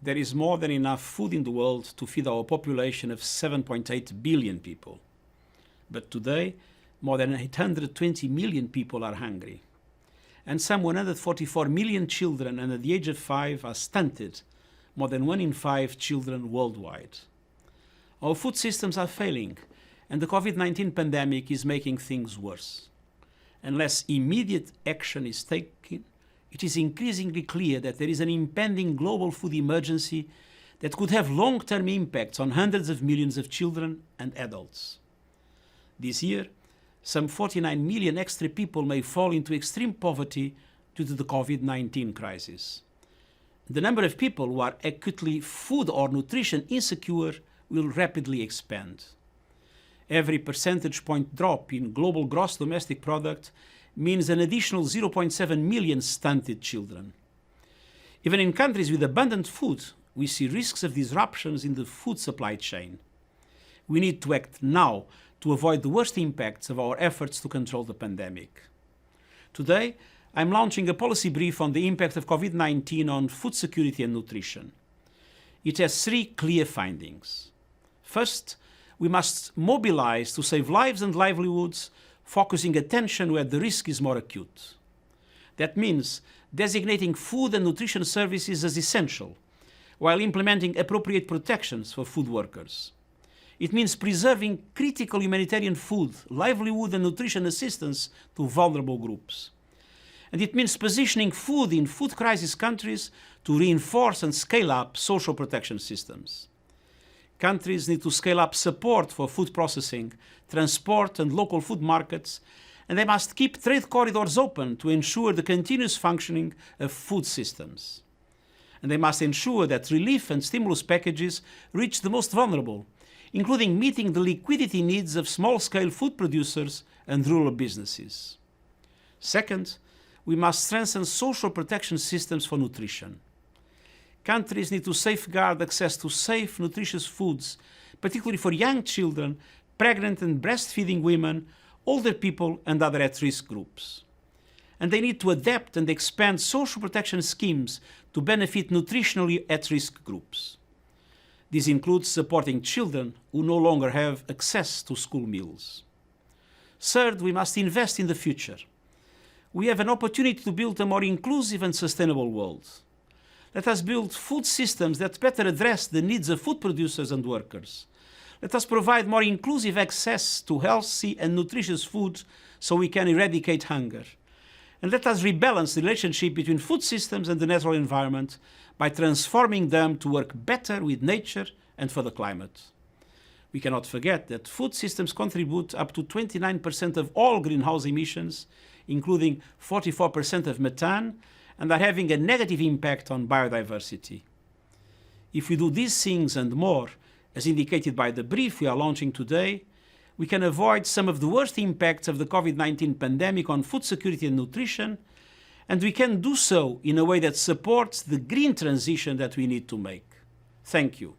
there is more than enough food in the world to feed our population of 7.8 billion people. But today, more than 820 million people are hungry. And some 144 million children under the age of 5 are stunted, more than 1 in 5 children worldwide. Our food systems are failing, and the COVID-19 pandemic is making things worse. Unless immediate action is taken, it is increasingly clear that there is an impending global food emergency that could have long-term impacts on hundreds of millions of children and adults. This year, some 49 million extra people may fall into extreme poverty due to the COVID-19 crisis. The number of people who are acutely food or nutrition insecure will rapidly expand. Every percentage point drop in global gross domestic product means an additional 0.7 million stunted children. Even in countries with abundant food, we see risks of disruptions in the food supply chain. We need to act now to avoid the worst impacts of our efforts to control the pandemic. Today, I'm launching a policy brief on the impact of COVID-19 on food security and nutrition. It has 3 clear findings. First, we must mobilize to save lives and livelihoods, focusing attention where the risk is more acute. That means designating food and nutrition services as essential, while implementing appropriate protections for food workers. It means preserving critical humanitarian food, livelihood and nutrition assistance to vulnerable groups. And it means positioning food in food crisis countries to reinforce and scale up social protection systems. Countries need to scale up support for food processing, transport and local food markets, and they must keep trade corridors open to ensure the continuous functioning of food systems. And they must ensure that relief and stimulus packages reach the most vulnerable, including meeting the liquidity needs of small-scale food producers and rural businesses. Second, we must strengthen social protection systems for nutrition. Countries need to safeguard access to safe, nutritious foods, particularly for young children, pregnant and breastfeeding women, older people and other at-risk groups. And they need to adapt and expand social protection schemes to benefit nutritionally at-risk groups. This includes supporting children who no longer have access to school meals. Third, we must invest in the future. We have an opportunity to build a more inclusive and sustainable world. Let us build food systems that better address the needs of food producers and workers. Let us provide more inclusive access to healthy and nutritious food so we can eradicate hunger. And let us rebalance the relationship between food systems and the natural environment by transforming them to work better with nature and for the climate. We cannot forget that food systems contribute up to 29% of all greenhouse emissions, including 44% of methane, and are having a negative impact on biodiversity. If we do these things and more, as indicated by the brief we are launching today, we can avoid some of the worst impacts of the COVID-19 pandemic on food security and nutrition, and we can do so in a way that supports the green transition that we need to make. Thank you.